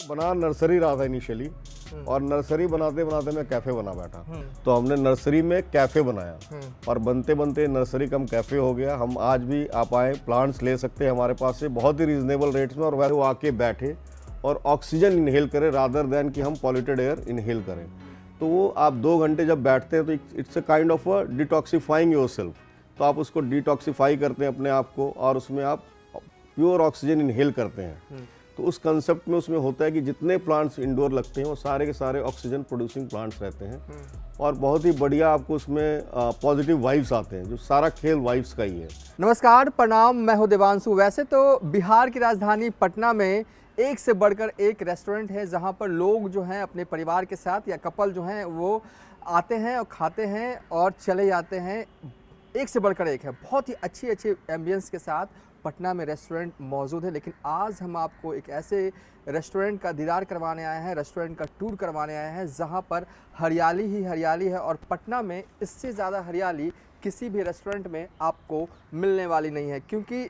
बना नर्सरी रहा था इनिशियली, और नर्सरी बनाते बनाते मैं कैफ़े बना बैठा। तो हमने नर्सरी में कैफ़े बनाया और बनते बनते नर्सरी कम कैफ़े हो गया। हम आज भी आप आए, प्लांट्स ले सकते हैं हमारे पास से बहुत ही रीजनेबल रेट्स में, और वह आके बैठे और ऑक्सीजन इनहेल करें रादर देन कि हम पॉल्यूटेड एयर इनहेल करें। तो वो आप 2 घंटे जब बैठते हैं तो it's a kind of a detoxifying yourself. तो आप उसको डिटॉक्सीफाई करते हैं अपने आप को, और उसमें आप प्योर ऑक्सीजन इनहेल करते हैं। तो उस कंसेप्ट में उसमें होता है कि जितने प्लांट्स इंडोर लगते हैं वो सारे के सारे ऑक्सीजन प्रोड्यूसिंग प्लांट्स रहते हैं, और बहुत ही बढ़िया आपको उसमें पॉजिटिव वाइब्स आते हैं। जो सारा खेल वाइब्स का ही है। नमस्कार, प्रणाम, मैं हूं देवांशु। वैसे तो बिहार की राजधानी पटना में एक से बढ़कर एक रेस्टोरेंट है जहां पर लोग जो हैं अपने परिवार के साथ या कपल जो हैं वो आते हैं और खाते हैं और चले जाते हैं। एक से बढ़कर एक है, बहुत ही अच्छी अच्छी एम्बियंस के साथ पटना में रेस्टोरेंट मौजूद है। लेकिन आज हम आपको एक ऐसे रेस्टोरेंट का दीदार करवाने आए हैं, रेस्टोरेंट का टूर करवाने आए हैं जहां पर हरियाली ही हरियाली है, और पटना में इससे ज़्यादा हरियाली किसी भी रेस्टोरेंट में आपको मिलने वाली नहीं है। क्योंकि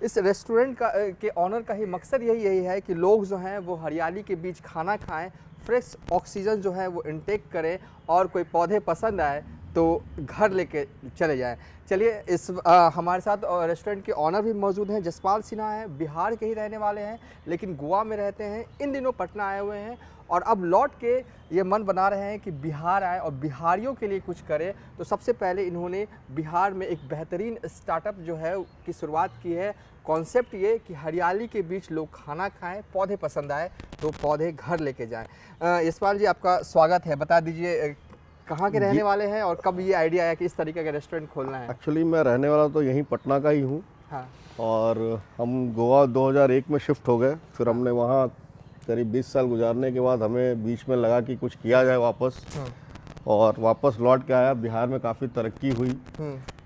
इस रेस्टोरेंट के ऑनर का ही मकसद यही है कि लोग जो हैं वो हरियाली के बीच खाना खाएं, फ्रेश ऑक्सीजन जो है वो इनटेक करें, और कोई पौधे पसंद आए तो घर लेके चले जाएं। चलिए, इस हमारे साथ रेस्टोरेंट के ऑनर भी मौजूद हैं। जसपाल सिन्हा हैं, बिहार के ही रहने वाले हैं लेकिन गोवा में रहते हैं, इन दिनों पटना आए हुए हैं, और अब लौट के ये मन बना रहे हैं कि बिहार आए और बिहारियों के लिए कुछ करें। तो सबसे पहले इन्होंने बिहार में एक बेहतरीन स्टार्टअप जो है की शुरुआत की है। कॉन्सेप्ट ये कि हरियाली के बीच लोग खाना खाएं, पौधे पसंद आए तो पौधे घर लेके जाएं। यशपाल जी, आपका स्वागत है। बता दीजिए कहाँ के रहने वाले हैं और कब ये आइडिया आया कि इस तरीके का रेस्टोरेंट खोलना है? एक्चुअली मैं रहने वाला तो यहीं पटना का ही हूँ। हाँ। और हम गोवा 2001 में शिफ्ट हो गए। फिर हमने वहाँ करीब 20 साल गुजारने के बाद हमें बीच में लगा कि कुछ किया जाए वापस, और वापस लौट के आया। बिहार में काफ़ी तरक्की हुई,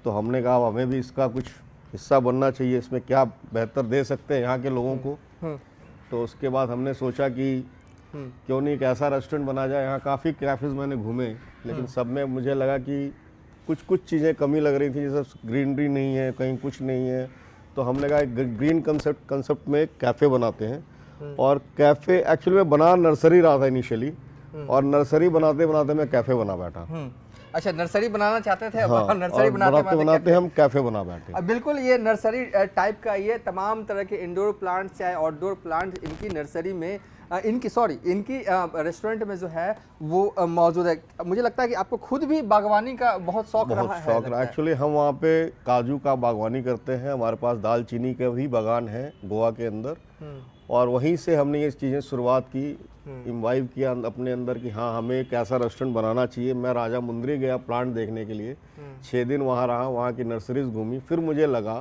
तो हमने कहा हमें भी इसका कुछ हिस्सा बनना चाहिए, इसमें क्या बेहतर दे सकते हैं यहाँ के लोगों को। तो उसके बाद हमने सोचा कि क्यों नहीं एक ऐसा रेस्टोरेंट बना जाए। यहाँ काफ़ी कैफ़ेज़ मैंने घूमे, लेकिन सब में मुझे लगा कि कुछ चीज़ें कमी लग रही थी, जैसे ग्रीनरी नहीं है, कहीं कुछ नहीं है। तो हमने कहा एक ग्रीन कंसेप्ट में एक कैफ़े बनाते हैं। और कैफ़े एक्चुअली में बना नर्सरी रहा था इनिशियली, और नर्सरी बनाते बनाते मैं कैफ़े बना बैठा। अच्छा, नर्सरी बनाना चाहते थे? हाँ, नर्सरी बनाते हम कैफ़े बना बैठे। बिल्कुल, ये नर्सरी टाइप का ये तमाम तरह के इंडोर प्लांट्स चाहे आउटडोर प्लांट्स इनकी नर्सरी में इनकी रेस्टोरेंट में जो है वो मौजूद है। मुझे लगता है कि आपको खुद भी बागवानी का बहुत शौक रहा है। एक्चुअली हम वहाँ पे काजू का बागवानी करते हैं, हमारे पास दालचीनी के भी बागान है गोवा के अंदर, और वहीं से हमने ये चीज़ें शुरुआत की, इम्बाइब किया अपने अंदर कि हाँ हमें एक ऐसा रेस्टोरेंट बनाना चाहिए। मैं राजा मुंदरी गया प्लांट देखने के लिए, 6 दिन वहाँ रहा, वहाँ की नर्सरीज घूमी। फिर मुझे लगा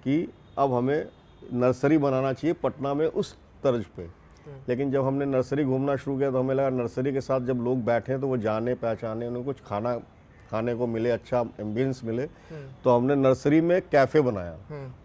कि अब हमें नर्सरी बनाना चाहिए पटना में उस तर्ज पे। लेकिन जब हमने नर्सरी घूमना शुरू किया तो हमें लगा नर्सरी के साथ जब लोग बैठे तो वो जाने पहचाने, उन्हें कुछ खाने को मिले, अच्छा एम्बियंस मिले। तो हमने नर्सरी में कैफ़े बनाया,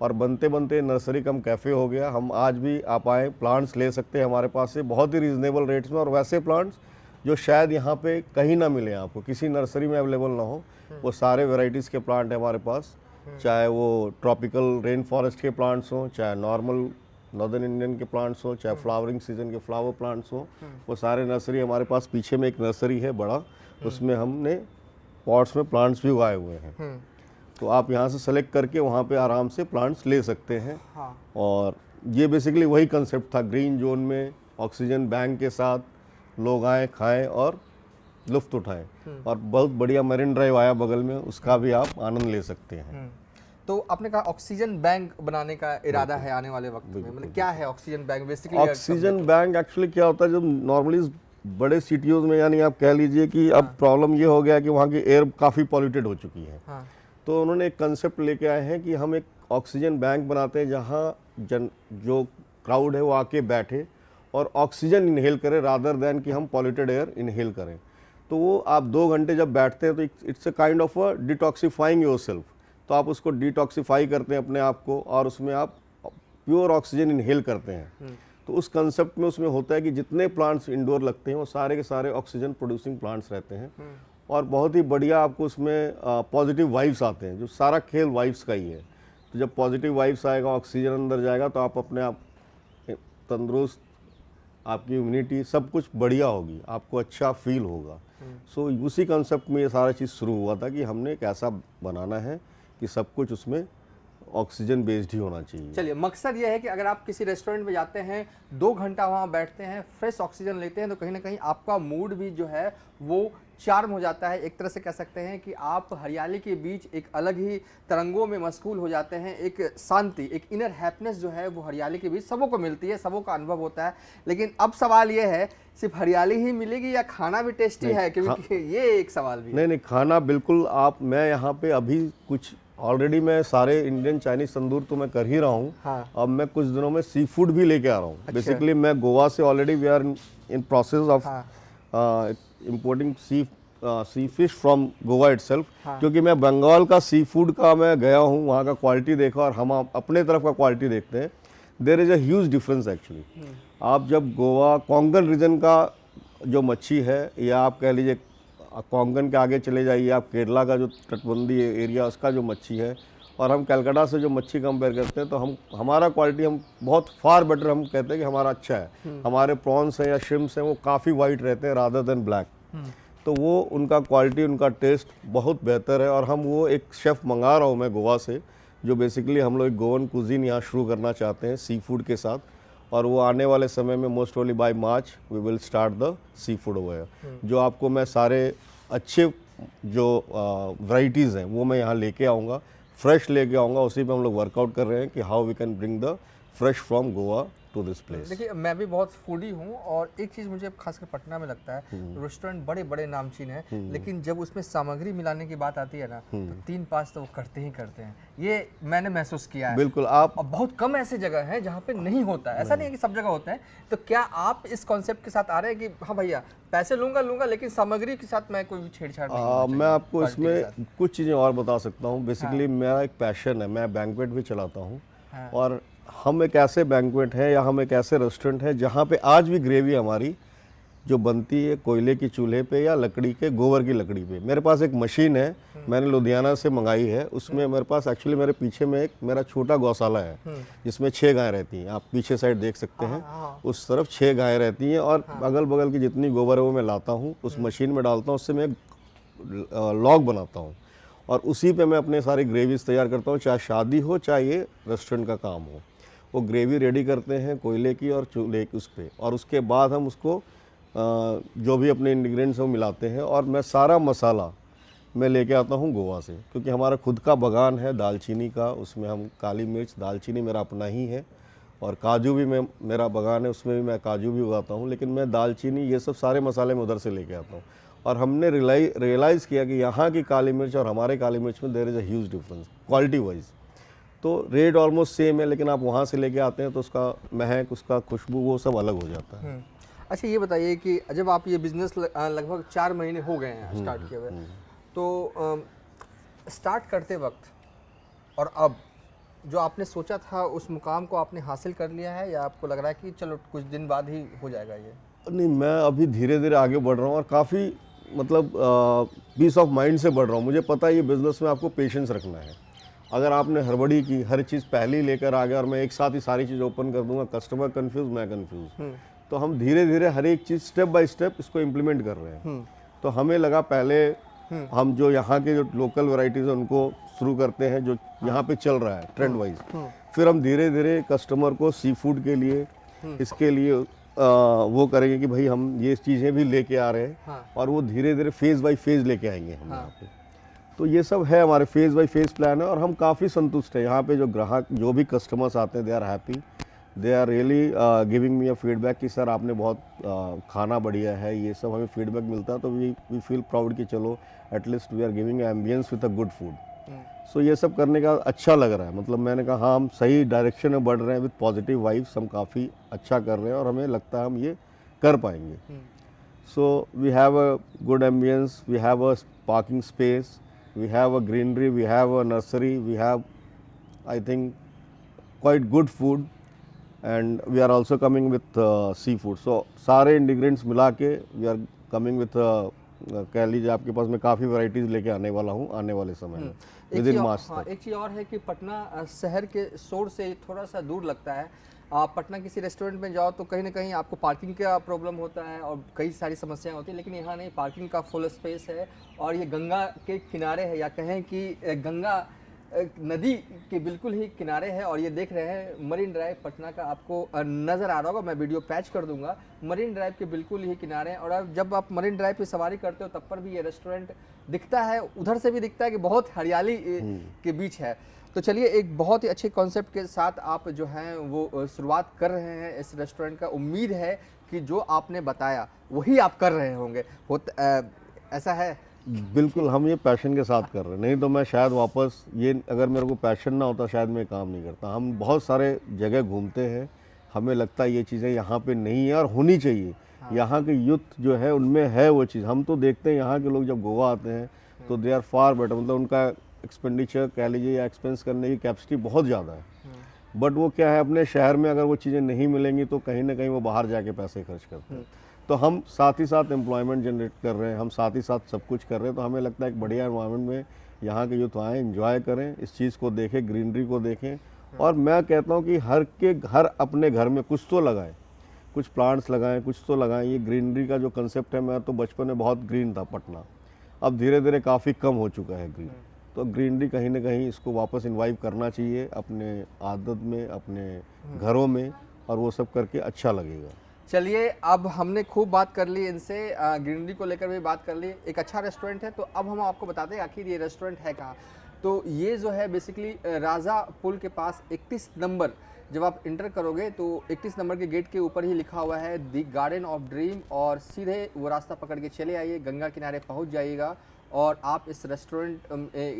और बनते बनते नर्सरी कम कैफ़े हो गया। हम आज भी आप आए, प्लांट्स ले सकते हैं हमारे पास से बहुत ही रीजनेबल रेट्स में, और वैसे प्लांट्स जो शायद यहाँ पे कहीं ना मिले, आपको किसी नर्सरी में अवेलेबल ना हो, वो सारे वेराइटीज़ के प्लांट हैं हमारे पास। चाहे वो ट्रॉपिकल रेन फॉरेस्ट के प्लांट्स हों, चाहे नॉर्मल नॉर्दर्न इंडियन के प्लांट्स हो, चाहे फ्लावरिंग सीजन के फ्लावर प्लांट्स हो, वो सारे नर्सरी हमारे पास। पीछे में एक नर्सरी है बड़ा, उसमें हमने पॉट्स में प्लांट्स भी उगाए हुए हैं। तो आप यहाँ से सेलेक्ट करके वहाँ पे आराम से प्लांट्स ले सकते हैं। और ये बेसिकली वही कंसेप्ट था, ग्रीन जोन में ऑक्सीजन बैंक के साथ लोग आएँ, खाएँ और लुफ्त उठाएं। और बहुत बढ़िया मरीन ड्राइव आया बगल में, उसका भी आप आनंद ले सकते हैं। तो आपने कहा ऑक्सीजन बैंक बनाने का इरादा है आने वाले वक्त में, मतलब क्या है oxygen bank basically? Oxygen bank actually क्या होता है, जब नॉर्मली बड़े सिटीज़ में, यानी आप कह लीजिए कि अब प्रॉब्लम ये हो गया कि वहाँ की एयर काफ़ी पॉल्यूटेड हो चुकी है। तो उन्होंने एक कंसेप्ट लेके आए हैं कि हम एक ऑक्सीजन बैंक बनाते हैं जहाँ जो क्राउड है वो आके बैठे और ऑक्सीजन इनहेल करे रादर देन कि हम पॉल्यूटेड एयर इनहेल करें। तो वो आप 2 घंटे जब बैठते हैं तो it's a kind of a detoxifying yourself. तो आप उसको डिटॉक्सीफाई करते हैं अपने आप को, और उसमें आप प्योर ऑक्सीजन इनहेल करते हैं। तो उस कंसेप्ट में उसमें होता है कि जितने प्लांट्स इंडोर लगते हैं वो सारे के सारे ऑक्सीजन प्रोड्यूसिंग प्लांट्स रहते हैं, और बहुत ही बढ़िया आपको उसमें पॉजिटिव वाइब्स आते हैं। जो सारा खेल वाइब्स का ही है। तो जब पॉजिटिव वाइब्स आएगा, ऑक्सीजन अंदर जाएगा, तो आप अपने आप तंदुरुस्त आपकी इम्यूनिटी सब कुछ बढ़िया होगी, आपको अच्छा फील होगा। सो उसी कंसेप्ट में ये सारा चीज़ शुरू हुआ था कि हमने एक ऐसा बनाना है कि सब कुछ उसमें ऑक्सीजन बेस्ड ही होना चाहिए। चलिए, मकसद ये है कि अगर आप किसी रेस्टोरेंट में जाते हैं, 2 घंटा वहाँ बैठते हैं, फ्रेश ऑक्सीजन लेते हैं, तो कहीं ना कहीं आपका मूड भी जो है वो चार्म हो जाता है। एक तरह से कह सकते हैं कि आप हरियाली के बीच एक अलग ही तरंगों में मशगूल हो जाते हैं। एक शांति, एक इनर हैप्पीनेस जो है वो हरियाली के बीच सबों को मिलती है, सबों का अनुभव होता है। लेकिन अब सवाल ये है, सिर्फ हरियाली ही मिलेगी या खाना भी टेस्टी है? क्योंकि ये एक सवाल भी है। नहीं, खाना बिल्कुल मैं यहाँ पे अभी कुछ ऑलरेडी मैं सारे इंडियन चाइनीज तंदूर तो मैं कर ही रहा हूँ। हाँ। अब मैं कुछ दिनों में सी फूड भी लेके आ रहा हूँ। बेसिकली मैं गोवा से already we are in process of importing sea fish from Goa itself. क्योंकि मैं बंगाल का सी फूड का मैं गया हूँ, वहाँ का क्वालिटी देखा और हम अपने तरफ का क्वालिटी देखते हैं। There is a huge difference actually. आप जब गोवा कोंकण रीजन का जो मच्छी है, या आप कह लीजिए कोंकण के आगे चले जाइए, आप केरला का जो तटबंदी एरिया उसका जो मच्छी है, और हम कलकत्ता से जो मच्छी कंपेयर करते हैं, तो हमारा क्वालिटी हम बहुत फार बेटर हम कहते हैं कि हमारा अच्छा है। हमारे प्रॉन्स हैं या श्रिम्प्स हैं वो काफ़ी वाइट रहते हैं रादर देन ब्लैक। तो वो उनका क्वालिटी, उनका टेस्ट बहुत बेहतर है। और हम वो एक शेफ़ मंगा रहा हूँ मैं गोवा से, जो बेसिकली हम लोग एक गोवन कुजीन यहाँ शुरू करना चाहते हैं सी फूड के साथ। और वो आने वाले समय में most probably by March we will start the sea food over, जो आपको मैं सारे अच्छे जो वैरायटीज़ हैं वो मैं यहाँ लेके आऊँगा, फ्रेश लेके आऊँगा। उसी पे हम लोग वर्कआउट कर रहे हैं कि how we can bring the fresh from Goa to this place. देखिए, मैं भी बहुत फूडी हूँ, और एक चीज़ मुझे खासकर पटना में लगता है, रेस्टोरेंट बड़े बड़े नामचीन हैं, लेकिन जब उसमें सामग्री मिलाने की बात आती है ना, तो 3-5 तो वो करते ही करते हैं। ये मैंने महसूस किया है। बिल्कुल। और बहुत कम ऐसे जगह हैं जहाँ पे नहीं होता है। ऐसा नहीं है कि सब जगह होता है। तो क्या आप इस कॉन्सेप्ट के साथ आ रहे हैं कि हाँ भैया, पैसे लूंगा लेकिन सामग्री के साथ मैं कोई छेड़छाड़ नहीं करना चाहिए? मैं आपको इसमें कुछ चीज़ें और बता सकता हूँ। बेसिकली मेरा एक पैशन है, मैं बैंक्वेट भी चलाता हूँ। और हम एक ऐसे बैंक्वेट हैं या हम एक ऐसे रेस्टोरेंट हैं जहाँ पे आज भी ग्रेवी हमारी जो बनती है कोयले की चूल्हे पे या लकड़ी के गोबर की लकड़ी पे। मेरे पास एक मशीन है, मैंने लुधियाना से मंगाई है। उसमें मेरे पास एक्चुअली मेरे पीछे में एक मेरा छोटा गौशाला है जिसमें 6 गायें रहती हैं। आप पीछे साइड देख सकते हैं, उस तरफ 6 गायें रहती हैं। और अगल बगल की जितनी गोबर है वो मैं लाता हूँ, उस मशीन में डालता हूँ, उससे मैं लॉग बनाता हूँ और उसी पे मैं अपने सारी ग्रेवीज तैयार करता हूँ। चाहे शादी हो, चाहे ये रेस्टोरेंट का काम हो, वो ग्रेवी रेडी करते हैं कोयले की और चूल्हे की उस पर। और उसके बाद हम उसको जो भी अपने इंग्रेडिएंट्स वो मिलाते हैं। और मैं सारा मसाला मैं लेके आता हूँ गोवा से, क्योंकि हमारा खुद का बागान है दालचीनी का। उसमें हम काली मिर्च, दालचीनी मेरा अपना ही है, और काजू भी मेरा बागान है, उसमें भी मैं काजू भी उगाता हूँ। लेकिन मैं दालचीनी ये सब सारे मसाले मैं उधर से लेके आता हूँ। और हमने रियलाइज़ किया कि यहाँ की काली मिर्च और हमारे काली मिर्च में there is a huge difference quality wise. तो रेट ऑलमोस्ट सेम है, लेकिन आप वहाँ से लेके आते हैं तो उसका महक, उसका खुशबू, वो सब अलग हो जाता है। अच्छा, ये बताइए कि जब आप ये बिजनेस लगभग 4 महीने हो गए हैं स्टार्ट किए हुए, तो स्टार्ट करते वक्त और अब जो आपने सोचा था उस मुकाम को आपने हासिल कर लिया है, या आपको लग रहा है कि चलो कुछ दिन बाद ही हो जाएगा ये? नहीं, मैं अभी धीरे धीरे आगे बढ़ रहा हूँ और काफ़ी मतलब पीस ऑफ माइंड से बढ़ रहा हूँ। मुझे पता है ये बिज़नेस में आपको पेशेंस रखना है। अगर आपने हड़बड़ी की, हर चीज़ पहले ही लेकर आ गया और मैं एक साथ ही सारी चीज़ ओपन कर दूंगा, कस्टमर कंफ्यूज, मैं कंफ्यूज। तो हम धीरे धीरे हर एक चीज़ स्टेप बाय स्टेप इसको इम्प्लीमेंट कर रहे हैं। तो हमें लगा पहले हम जो यहाँ के जो लोकल वैरायटीज़ हैं उनको शुरू करते हैं, जो यहाँ पे चल रहा है ट्रेंड वाइज। फिर हम धीरे धीरे कस्टमर को सी फूड के लिए, इसके लिए वो करेंगे कि भाई हम ये चीज़ें भी लेके आ रहे हैं। और वो धीरे धीरे फेज़ बाय फेज़ लेके आएंगे हम यहाँ पे। तो ये सब है, हमारे फेज़ बाय फेज़ प्लान है और हम काफ़ी संतुष्ट हैं। यहाँ पे जो ग्राहक, जो भी कस्टमर्स आते हैं, they are happy, they are really giving me a feedback कि सर आपने बहुत खाना बढ़िया है। ये सब हमें फीडबैक मिलता है तो वी फील प्राउड कि चलो at least we are giving ambience with a good food. So ये सब करने का अच्छा लग रहा है। मतलब मैंने कहा हाँ, हम सही डायरेक्शन में बढ़ रहे हैं विद पॉजिटिव वाइब्स, हम काफ़ी अच्छा कर रहे हैं और हमें लगता है हम ये कर पाएंगे। So we have a good ambience, we have a parking space, we have a greenery, we have a nursery, we have I think quite good food, and we are also coming with seafood. So सारे ingredients मिला के we are coming with कह लीजिए आपके पास मैं काफ़ी varieties लेके आने वाला हूँ आने वाले समय में। विद इन मार्च हाँ, तक। एक चीज़ और है कि पटना शहर के शोर से थोड़ा सा दूर लगता है। आप पटना किसी रेस्टोरेंट में जाओ तो कहीं ना कहीं आपको पार्किंग का प्रॉब्लम होता है और कई सारी समस्याएं होती हैं, लेकिन यहाँ नहीं, पार्किंग का फुल स्पेस है और ये गंगा के किनारे है, या कहें कि गंगा नदी के बिल्कुल ही किनारे है। और ये देख रहे हैं मरीन ड्राइव पटना का, आपको नज़र आ रहा होगा, मैं वीडियो पैच कर दूंगा। मरीन ड्राइव के बिल्कुल ही किनारे हैं और अब जब आप मरीन ड्राइव पे सवारी करते हो तब पर भी ये रेस्टोरेंट दिखता है, उधर से भी दिखता है कि बहुत हरियाली के बीच है। तो चलिए, एक बहुत ही अच्छे कॉन्सेप्ट के साथ आप जो हैं वो शुरुआत कर रहे हैं इस रेस्टोरेंट का। उम्मीद है कि जो आपने बताया वही आप कर रहे होंगे, ऐसा है? बिल्कुल, हम ये पैशन के साथ कर रहे हैं, नहीं तो मैं शायद वापस ये, अगर मेरे को पैशन ना होता शायद मैं काम नहीं करता। हम बहुत सारे जगह घूमते हैं, हमें लगता है ये चीज़ें यहाँ पे नहीं है और होनी चाहिए। यहाँ के यूथ जो है उनमें है वो चीज़। हम तो देखते हैं यहाँ के लोग जब गोवा आते हैं तो दे आर फार बेटर, मतलब उनका एक्सपेंडिचर कह लीजिए या एक्सपेंस करने की कैपेसिटी बहुत ज़्यादा है। बट वो क्या है, अपने शहर में अगर वो चीज़ें नहीं मिलेंगी तो कहीं ना कहीं वो बाहर जाके पैसे खर्च करते हैं। तो हम साथ ही साथ एम्प्लॉयमेंट जनरेट कर रहे हैं, हम साथ ही साथ सब कुछ कर रहे हैं। तो हमें लगता है एक बढ़िया एनवायरनमेंट में यहाँ के यूथ आएँ, एंजॉय करें, इस चीज़ को देखें, ग्रीनरी को देखें। और मैं कहता हूँ कि हर अपने घर में कुछ तो लगाएं, कुछ प्लांट्स लगाएं, कुछ तो लगाएं। ये ग्रीनरी का जो कंसेप्ट है, मैं तो बचपन में बहुत ग्रीन था पटना, अब धीरे धीरे काफ़ी कम हो चुका है ग्रीन। तो ग्रीनरी कहीं ना कहीं इसको वापस इन्वाइव करना चाहिए अपने आदत में, अपने घरों में, और वो सब करके अच्छा लगेगा। चलिए, अब हमने खूब बात कर ली इनसे, ग्रीनरी को लेकर भी बात कर ली। एक अच्छा रेस्टोरेंट है, तो अब हम आपको बताते हैं आखिर ये रेस्टोरेंट है कहाँ। तो ये जो है बेसिकली राजा पुल के पास 31 नंबर, जब आप इंटर करोगे तो 31 नंबर के गेट के ऊपर ही लिखा हुआ है दी गार्डन ऑफ ड्रीम, और सीधे वो रास्ता पकड़ के चले आइए, गंगा किनारे पहुंच जाइएगा और आप इस रेस्टोरेंट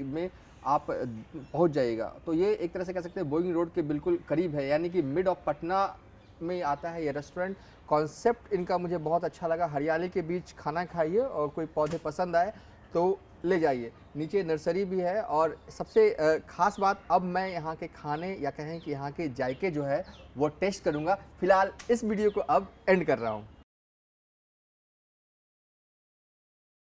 में आप पहुंच जाइएगा। तो ये एक तरह से कह सकते हैं बोइंग रोड के बिल्कुल करीब है, यानी कि मिड ऑफ पटना में आता है ये रेस्टोरेंट। कॉन्सेप्ट इनका मुझे बहुत अच्छा लगा, हरियाली के बीच खाना खाइए और कोई पौधे पसंद आए तो ले जाइए। नीचे नर्सरी भी है और सबसे ख़ास बात, अब मैं यहाँ के खाने या कहें कि यहाँ के जायके जो है वो टेस्ट करूँगा। फिलहाल इस वीडियो को अब एंड कर रहा हूँ।